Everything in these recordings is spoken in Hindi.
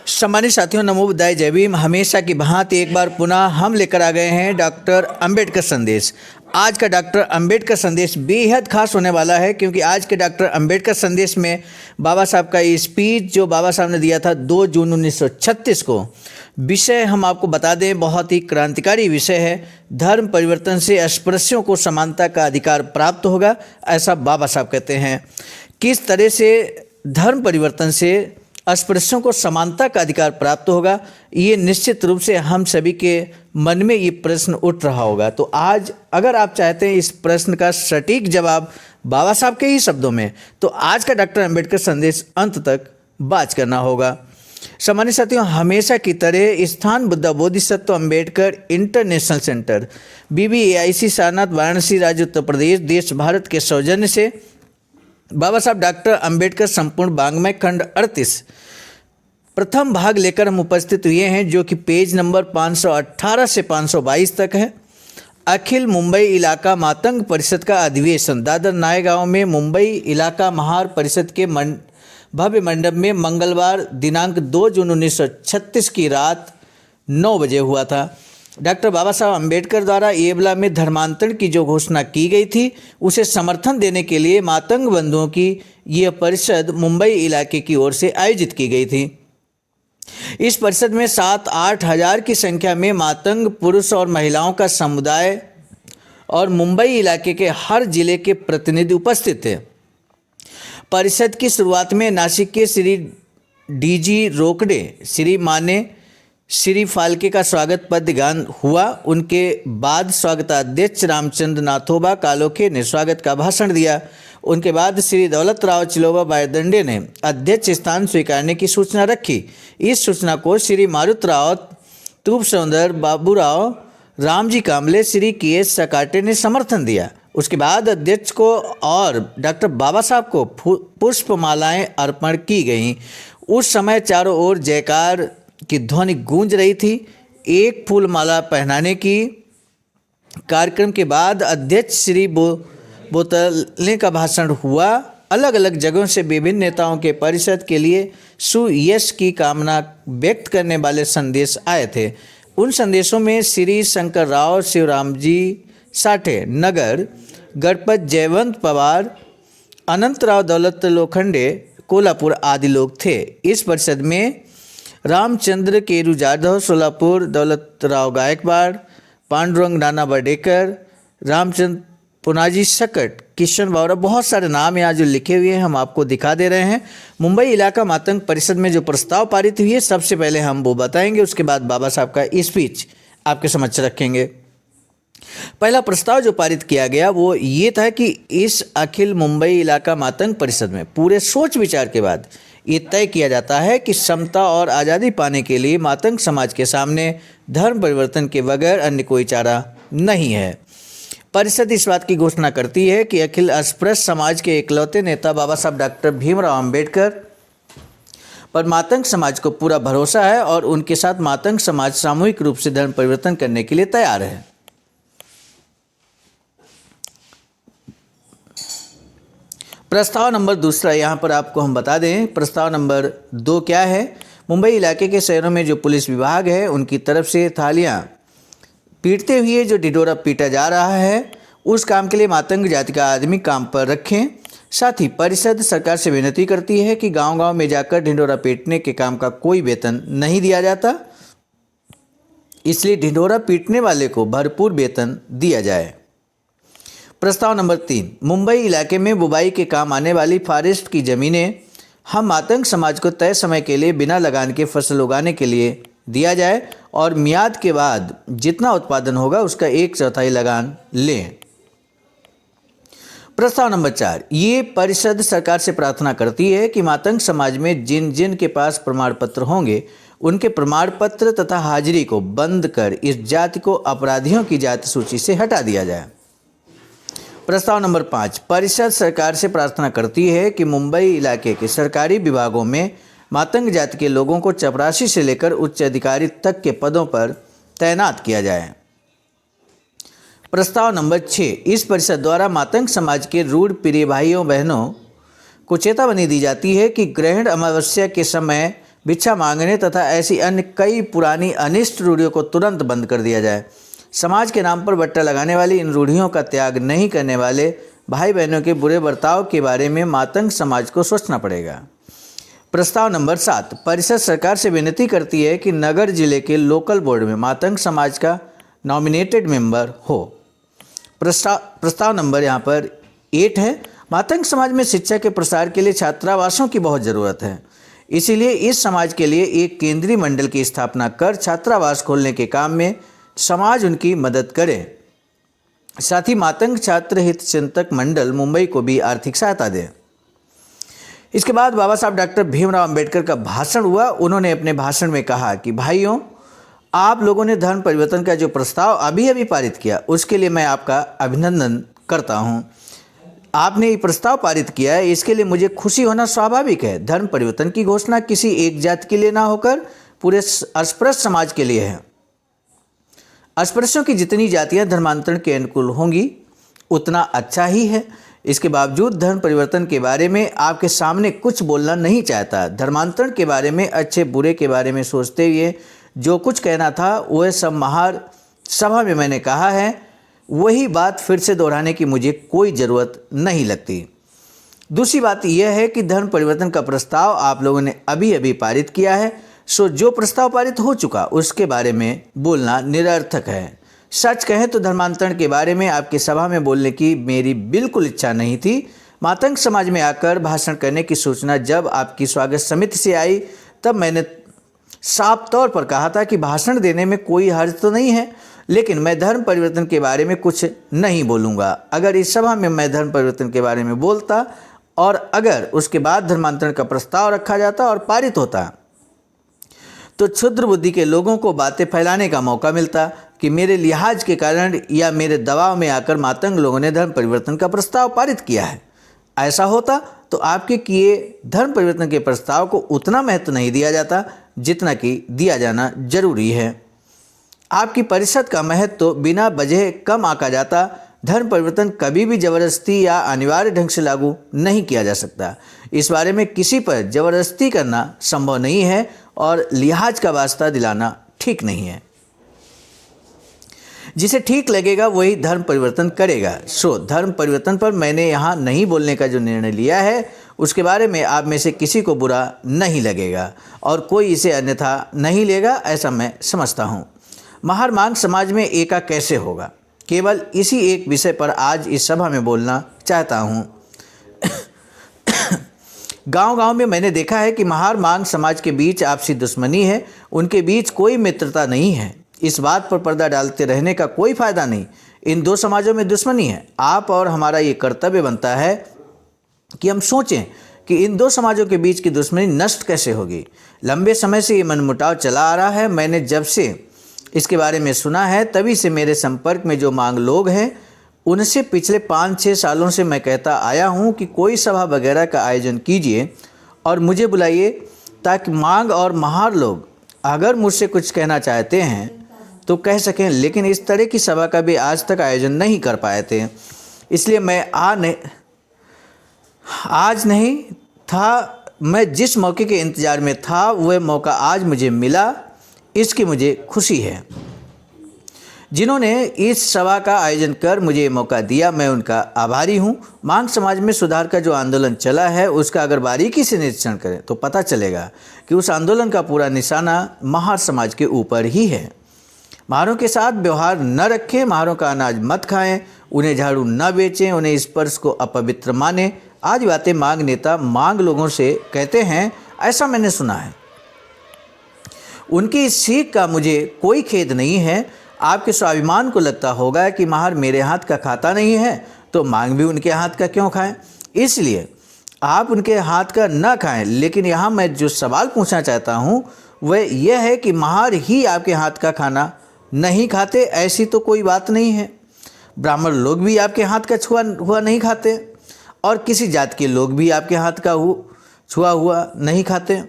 सम्मानित साथियों, नमो बुद्धाय, जय भीम। हमेशा की भांति एक बार पुनः हम लेकर आ गए हैं डॉक्टर अंबेडकर संदेश। आज का डॉक्टर अंबेडकर संदेश बेहद खास होने वाला है, क्योंकि आज के डॉक्टर अंबेडकर संदेश में बाबा साहब का ये स्पीच जो बाबा साहब ने दिया था 2 जून 1936 को, विषय हम आपको बता दें, बहुत ही क्रांतिकारी विषय है। धर्म परिवर्तन से अस्पृश्यों को समानता का अधिकार प्राप्त होगा, ऐसा बाबा साहब कहते हैं। किस तरह से धर्म परिवर्तन से अस्पृश्यों को समानता का अधिकार प्राप्त होगा, ये निश्चित रूप से हम सभी के मन में ये प्रश्न उठ रहा होगा। तो आज अगर आप चाहते हैं इस प्रश्न का सटीक जवाब बाबा साहब के ही शब्दों में, तो आज का डॉक्टर अंबेडकर संदेश अंत तक बात करना होगा। सम्मानित साथियों, हमेशा की तरह स्थान Buddha Bodhisattva Ambedkar international centre, BBAIC Sarnath, Varanasi, राज्य उत्तर प्रदेश, देश भारत के सौजन्य से बाबा साहब डॉक्टर अंबेडकर संपूर्ण वाङ्मय खंड 38 प्रथम भाग लेकर हम उपस्थित हुए हैं, जो कि पेज नंबर 518 से 522 तक है। अखिल मुंबई इलाका मातंग परिषद का अधिवेशन दादर नायगांव में मुंबई इलाका महार परिषद के भव्य मंडप में मंगलवार दिनांक 2 जून 1936 की रात 9 बजे हुआ था। डॉक्टर बाबा साहब अम्बेडकर द्वारा येवला में धर्मांतरण की जो घोषणा की गई थी, उसे समर्थन देने के लिए मातंग बंधुओं की यह परिषद मुंबई इलाके की ओर से आयोजित की गई थी। इस परिषद में 7-8 हज़ार की संख्या में मातंग पुरुष और महिलाओं का समुदाय और मुंबई इलाके के हर जिले के प्रतिनिधि उपस्थित थे। परिषद की शुरुआत में नासिक के श्री DG रोकड़े श्री माने श्री फाल्के का स्वागत पद्य गान हुआ। उनके बाद स्वागताध्यक्ष रामचंद्र नाथोबा कालोखे ने स्वागत का भाषण दिया। उनके बाद श्री दौलत राव चिलोबा बायदंडे ने अध्यक्ष स्थान स्वीकारने की सूचना रखी। इस सूचना को श्री मारुत राव, तूप सौंदर, बाबूराव, रामजी कामले, श्री KS सकाटे ने समर्थन दिया। उसके बाद अध्यक्ष को और डॉक्टर बाबा साहब को पुष्पमालाएं अर्पण की गईं। उस समय चारों ओर जयकार की ध्वनि गूंज रही थी। एक फूलमाला पहनाने की कार्यक्रम के बाद अध्यक्ष श्री बोतले का भाषण हुआ। अलग अलग जगहों से विभिन्न नेताओं के परिषद के लिए सुयश की कामना व्यक्त करने वाले संदेश आए थे। उन संदेशों में श्री शंकर राव, शिवरामजी साठे नगर, गणपत जयवंत पवार, अनंतराव दौलत लोखंडे कोल्हापुर आदि लोग थे। इस परिषद में रामचंद्र केरू जाधव सोलापुर, दौलत राव गायकवाड़, पांडुरंग नाना बर्डेकर, रामचंद्र पुनाजी सकट, किशन बावरा, बहुत सारे नाम यहाँ जो लिखे हुए हैं हम आपको दिखा दे रहे हैं। मुंबई इलाका मातंग परिषद में जो प्रस्ताव पारित हुई है, सबसे पहले हम वो बताएंगे, उसके बाद बाबा साहब का स्पीच आपके समक्ष रखेंगे। पहला प्रस्ताव जो पारित किया गया वो ये था कि इस अखिल मुंबई इलाका मातंग परिषद में पूरे सोच विचार के बाद ये तय किया जाता है कि समता और आज़ादी पाने के लिए मातंग समाज के सामने धर्म परिवर्तन के बगैर अन्य कोई चारा नहीं है। परिषद इस बात की घोषणा करती है कि अखिल अस्पृश्य समाज के इकलौते नेता बाबा साहब डॉक्टर भीमराव अंबेडकर पर मातंग समाज को पूरा भरोसा है और उनके साथ मातंग समाज सामूहिक रूप से धर्म परिवर्तन करने के लिए तैयार है। प्रस्ताव नंबर दूसरा, यहाँ पर आपको हम बता दें, प्रस्ताव नंबर 2 क्या है। मुंबई इलाके के शहरों में जो पुलिस विभाग है, उनकी तरफ से थालियाँ पीटते हुए जो ढिढोरा पीटा जा रहा है, उस काम के लिए मातंग जाति का आदमी काम पर रखें। साथ ही परिषद सरकार से विनती करती है कि गांव-गांव में जाकर ढिढोरा पीटने के काम का कोई वेतन नहीं दिया जाता, इसलिए ढिढोरा पीटने वाले को भरपूर वेतन दिया जाए। प्रस्ताव नंबर 3, मुंबई इलाके में बुवाई के काम आने वाली फॉरेस्ट की ज़मीनें हम मातंग समाज को तय समय के लिए बिना लगान के फसल उगाने के लिए दिया जाए और मियाद के बाद जितना उत्पादन होगा उसका 1/4 लगान लें। प्रस्ताव नंबर 4, ये परिषद सरकार से प्रार्थना करती है कि मातंग समाज में जिन जिन के पास प्रमाण पत्र होंगे, उनके प्रमाण पत्र तथा हाजिरी को बंद कर इस जाति को अपराधियों की जाति सूची से हटा दिया जाए। प्रस्ताव नंबर 5, परिषद सरकार से प्रार्थना करती है कि मुंबई इलाके के सरकारी विभागों में मातंग जाति के लोगों को चपरासी से लेकर उच्च अधिकारी तक के पदों पर तैनात किया जाए। प्रस्ताव नंबर 6, इस परिषद द्वारा मातंग समाज के रूढ़ प्रिय भाइयों बहनों को चेतावनी दी जाती है कि ग्रहण अमावस्या के समय भिक्षा मांगने तथा ऐसी अन्य कई पुरानी अनिष्ट रूढ़ियों को तुरंत बंद कर दिया जाए। समाज के नाम पर बट्टा लगाने वाली इन रूढ़ियों का त्याग नहीं करने वाले भाई बहनों के बुरे बर्ताव के बारे में मातंग समाज को सोचना पड़ेगा। प्रस्ताव नंबर 7, परिषद सरकार से विनती करती है कि नगर जिले के लोकल बोर्ड में मातंग समाज का नॉमिनेटेड मेंबर हो। प्रस्ताव नंबर यहाँ पर 8 है। मातंग समाज में शिक्षा के प्रसार के लिए छात्रावासों की बहुत ज़रूरत है, इसीलिए इस समाज के लिए एक केंद्रीय मंडल की स्थापना कर छात्रावास खोलने के काम में समाज उनकी मदद करे। साथ ही मातंग छात्र हित चिंतक मंडल मुंबई को भी आर्थिक सहायता दे। इसके बाद बाबा साहब डॉक्टर भीमराव अंबेडकर का भाषण हुआ। उन्होंने अपने भाषण में कहा कि भाइयों, आप लोगों ने धर्म परिवर्तन का जो प्रस्ताव अभी अभी पारित किया उसके लिए मैं आपका अभिनंदन करता हूं। आपने ये प्रस्ताव पारित किया है, इसके लिए मुझे खुशी होना स्वाभाविक है। धर्म परिवर्तन की घोषणा किसी एक जाति के लिए ना होकर पूरे अस्पृश्य समाज के लिए है। अस्पृश्यों की जितनी जातियां धर्मांतरण के अनुकूल होंगी उतना अच्छा ही है। इसके बावजूद धर्म परिवर्तन के बारे में आपके सामने कुछ बोलना नहीं चाहता। धर्मांतरण के बारे में, अच्छे बुरे के बारे में सोचते हुए जो कुछ कहना था वह सब महार सभा में मैंने कहा है। वही बात फिर से दोहराने की मुझे कोई ज़रूरत नहीं लगती। दूसरी बात यह है कि धर्म परिवर्तन का प्रस्ताव आप लोगों ने अभी अभी पारित किया है, सो जो प्रस्ताव पारित हो चुका उसके बारे में बोलना निरर्थक है। सच कहें तो धर्मांतरण के बारे में आपकी सभा में बोलने की मेरी बिल्कुल इच्छा नहीं थी। मातंग समाज में आकर भाषण करने की सूचना जब आपकी स्वागत समिति से आई तब मैंने साफ तौर पर कहा था कि भाषण देने में कोई हर्ज तो नहीं है, लेकिन मैं धर्म परिवर्तन के बारे में कुछ नहीं बोलूँगा। अगर इस सभा में मैं धर्म परिवर्तन के बारे में बोलता और अगर उसके बाद धर्मांतरण का प्रस्ताव रखा जाता और पारित होता तो क्षुद्र बुद्धि के लोगों को बातें फैलाने का मौका मिलता कि मेरे लिहाज के कारण या मेरे दबाव में आकर मातंग लोगों ने धर्म परिवर्तन का प्रस्ताव पारित किया है। ऐसा होता तो आपके किए धर्म परिवर्तन के प्रस्ताव को उतना महत्व नहीं दिया जाता जितना कि दिया जाना जरूरी है। आपकी परिषद का महत्व तो बिना वजह कम आंका जाता। धर्म परिवर्तन कभी भी जबरदस्ती या अनिवार्य ढंग से लागू नहीं किया जा सकता। इस बारे में किसी पर जबरदस्ती करना संभव नहीं है और लिहाज का वास्ता दिलाना ठीक नहीं है। जिसे ठीक लगेगा वही धर्म परिवर्तन करेगा। सो धर्म परिवर्तन पर मैंने यहाँ नहीं बोलने का जो निर्णय लिया है उसके बारे में आप में से किसी को बुरा नहीं लगेगा और कोई इसे अन्यथा नहीं लेगा, ऐसा मैं समझता हूँ। महार मांग समाज में एका कैसे होगा, केवल इसी एक विषय पर आज इस सभा में बोलना चाहता हूँ। गांव-गांव में मैंने देखा है कि महार मांग समाज के बीच आपसी दुश्मनी है, उनके बीच कोई मित्रता नहीं है। इस बात पर पर्दा डालते रहने का कोई फायदा नहीं। इन दो समाजों में दुश्मनी है। आप और हमारा ये कर्तव्य बनता है कि हम सोचें कि इन दो समाजों के बीच की दुश्मनी नष्ट कैसे होगी। लंबे समय से ये मनमुटाव चला आ रहा है। मैंने जब से इसके बारे में सुना है तभी से मेरे संपर्क में जो मांग लोग हैं उनसे पिछले 5-6 सालों से मैं कहता आया हूं कि कोई सभा वगैरह का आयोजन कीजिए और मुझे बुलाइए ताकि मांग और महार लोग अगर मुझसे कुछ कहना चाहते हैं तो कह सकें, लेकिन इस तरह की सभा का भी आज तक आयोजन नहीं कर पाए थे। इसलिए मैं आज नहीं था, मैं जिस मौके के इंतज़ार में था वह मौका आज मुझे मिला, इसकी मुझे खुशी है। जिन्होंने इस सभा का आयोजन कर मुझे मौका दिया मैं उनका आभारी हूँ। मांग समाज में सुधार का जो आंदोलन चला है उसका अगर बारीकी से निरीक्षण करें तो पता चलेगा कि उस आंदोलन का पूरा निशाना महार समाज के ऊपर ही है। महारों के साथ व्यवहार न रखें, महारों का अनाज मत खाएं, उन्हें झाड़ू न बेचें, उन्हें स्पर्श को अपवित्र माने। आज बातें मांग नेता मांग लोगों से कहते हैं, ऐसा मैंने सुना है। उनकी इस सीख का मुझे कोई खेद नहीं है। आपके स्वाभिमान को लगता होगा कि महार मेरे हाथ का खाता नहीं है तो मांग भी उनके हाथ का क्यों खाएं। इसलिए आप उनके हाथ का न खाएं। लेकिन यहाँ मैं जो सवाल पूछना चाहता हूँ वह यह है कि महार ही आपके हाथ का खाना नहीं खाते, ऐसी तो कोई बात नहीं है। ब्राह्मण लोग भी आपके हाथ का छुआ हुआ नहीं खाते और किसी जात के लोग भी आपके हाथ का छुआ हुआ नहीं खाते।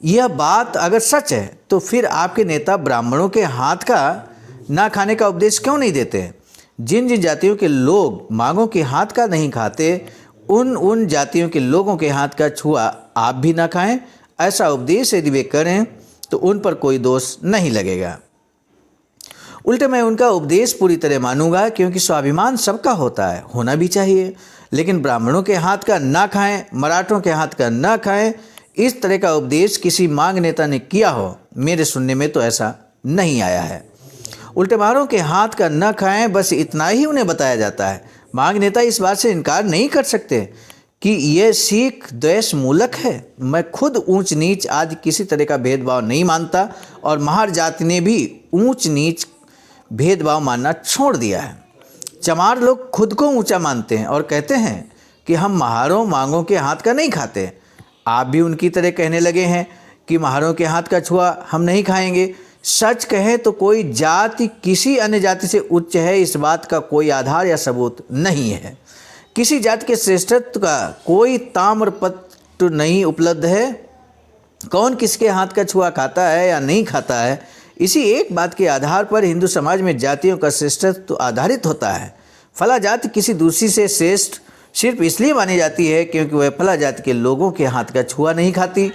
यह बात अगर सच है तो फिर आपके नेता ब्राह्मणों के हाथ का ना खाने का उपदेश क्यों नहीं देते? जिन जिन जातियों के लोग मांगों के हाथ का नहीं खाते उन जातियों के लोगों के हाथ का छुआ आप भी ना खाएं। ऐसा उपदेश यदि वे करें तो उन पर कोई दोष नहीं लगेगा। उल्टे मैं उनका उपदेश पूरी तरह मानूंगा, क्योंकि स्वाभिमान सबका होता है, होना भी चाहिए, लेकिन ब्राह्मणों के हाथ का ना खाएं, मराठों के हाथ का ना खाएं, इस तरह का उपदेश किसी मांग नेता ने किया हो मेरे सुनने में तो ऐसा नहीं आया है। उल्टे महारों के हाथ का न खाएं, बस इतना ही उन्हें बताया जाता है। मांग नेता इस बात से इनकार नहीं कर सकते कि यह सिख द्वेष मूलक है। मैं खुद ऊंच नीच आदि किसी तरह का भेदभाव नहीं मानता, और महार जाति ने भी ऊंच नीच भेदभाव मानना छोड़ दिया है। चमार लोग खुद को ऊंचा मानते हैं और कहते हैं कि हम महारों मांगों के हाथ का नहीं खाते। आप भी उनकी तरह कहने लगे हैं कि महारों के हाथ का छुआ हम नहीं खाएंगे। सच कहे तो कोई जाति किसी अन्य जाति से उच्च है, इस बात का कोई आधार या सबूत नहीं है। किसी जाति के श्रेष्ठत्व का कोई ताम्रपत्र नहीं उपलब्ध है। कौन किसके हाथ का छुआ खाता है या नहीं खाता है, इसी एक बात के आधार पर हिंदू समाज में जातियों का श्रेष्ठत्व आधारित होता है। फला जाति किसी दूसरी से श्रेष्ठ सिर्फ इसलिए मानी जाती है क्योंकि वह फला जाति के लोगों के हाथ का छुआ नहीं खाती।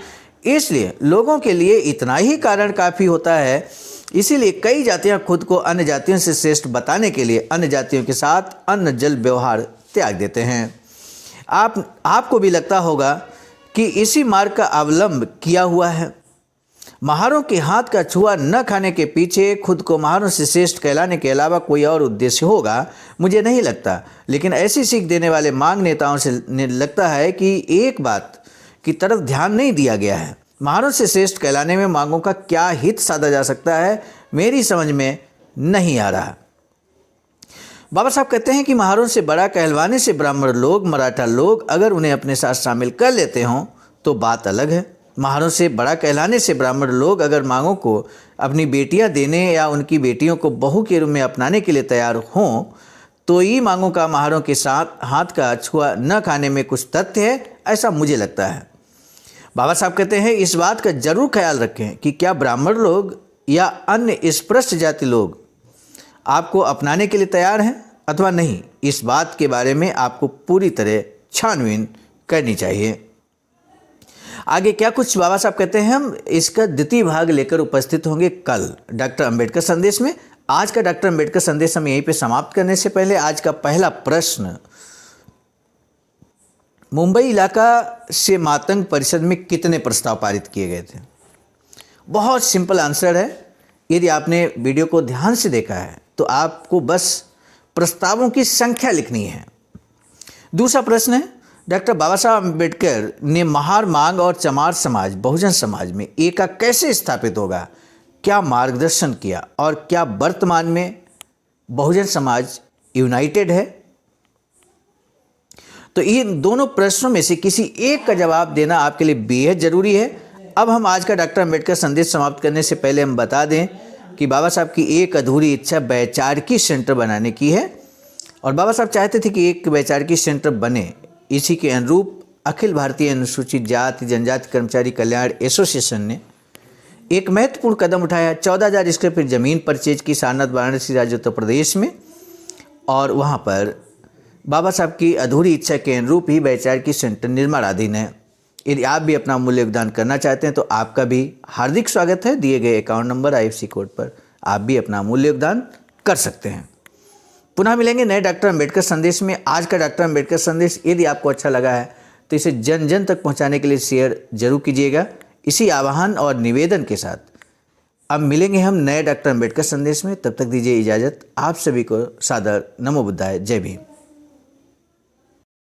इसलिए लोगों के लिए इतना ही कारण काफ़ी होता है। इसीलिए कई जातियां खुद को अन्य जातियों से श्रेष्ठ बताने के लिए अन्य जातियों के साथ अन्न जल व्यवहार त्याग देते हैं। आपको भी लगता होगा कि इसी मार्ग का अवलंब किया हुआ है। महारों के हाथ का छुआ न खाने के पीछे खुद को महारों से श्रेष्ठ कहलाने के अलावा कोई और उद्देश्य होगा, मुझे नहीं लगता। लेकिन ऐसी सीख देने वाले मांग नेताओं से लगता है कि एक बात की तरफ ध्यान नहीं दिया गया है। महारों से श्रेष्ठ कहलाने में मांगों का क्या हित साधा जा सकता है, मेरी समझ में नहीं आ रहा। बाबा साहब कहते हैं कि महारों से बड़ा कहलवाने से ब्राह्मण लोग, मराठा लोग अगर उन्हें अपने साथ शामिल कर लेते हों तो बात अलग है। महारों से बड़ा कहलाने से ब्राह्मण लोग अगर मांगों को अपनी बेटियां देने या उनकी बेटियों को बहू के रूप में अपनाने के लिए तैयार हों तो ये मांगों का महारों के साथ हाथ का छुआ न खाने में कुछ तथ्य है, ऐसा मुझे लगता है। बाबा साहब कहते हैं इस बात का जरूर ख्याल रखें कि क्या ब्राह्मण लोग या अन्य स्पृष्ट जाति लोग आपको अपनाने के लिए तैयार हैं अथवा नहीं, इस बात के बारे में आपको पूरी तरह छानबीन करनी चाहिए। आगे क्या कुछ बाबा साहब कहते हैं, हम इसका द्वितीय भाग लेकर उपस्थित होंगे कल डॉक्टर अंबेडकर संदेश में। आज का डॉक्टर अंबेडकर संदेश हम यहीं पे समाप्त करने से पहले आज का पहला प्रश्न, मुंबई इलाका से मातंग परिषद में कितने प्रस्ताव पारित किए गए थे? बहुत सिंपल आंसर है। यदि आपने वीडियो को ध्यान से देखा है तो आपको बस प्रस्तावों की संख्या लिखनी है। दूसरा प्रश्न है, डॉक्टर बाबा साहब अम्बेडकर ने महार मांग और चमार समाज बहुजन समाज में एका कैसे स्थापित होगा, क्या मार्गदर्शन किया और क्या वर्तमान में बहुजन समाज यूनाइटेड है? तो इन दोनों प्रश्नों में से किसी एक का जवाब देना आपके लिए बेहद जरूरी है। अब हम आज का डॉक्टर अंबेडकर संदेश समाप्त करने से पहले हम बता दें कि बाबा साहब की एक अधूरी इच्छा वैचारिकी सेंटर बनाने की है, और बाबा साहब चाहते थे कि एक वैचारिकी सेंटर बने। इसी के अनुरूप अखिल भारतीय अनुसूचित जाति जनजाति कर्मचारी कल्याण एसोसिएशन ने एक महत्वपूर्ण कदम उठाया। 14,000 स्क्वायर फीट जमीन परचेज की सारनाथ वाराणसी राज्य उत्तर प्रदेश में, और वहाँ पर बाबा साहब की अधूरी इच्छा के अनुरूप ही वैचारिकी सेंटर निर्माणाधीन है। यदि आप भी अपना मूल्य योगदान करना चाहते हैं तो आपका भी हार्दिक स्वागत है। दिए गए अकाउंट नंबर IFSC कोड पर आप भी अपना मूल्य योगदान कर सकते हैं। पुनः मिलेंगे नए डॉक्टर अंबेडकर संदेश में। आज का डॉक्टर अंबेडकर संदेश यदि आपको अच्छा लगा है तो इसे जन जन तक पहुंचाने के लिए शेयर जरूर कीजिएगा। इसी आह्वान और निवेदन के साथ अब मिलेंगे हम नए डॉक्टर अंबेडकर संदेश में। तब तक दीजिए इजाज़त। आप सभी को सादर नमो बुद्धाय। जय भीम।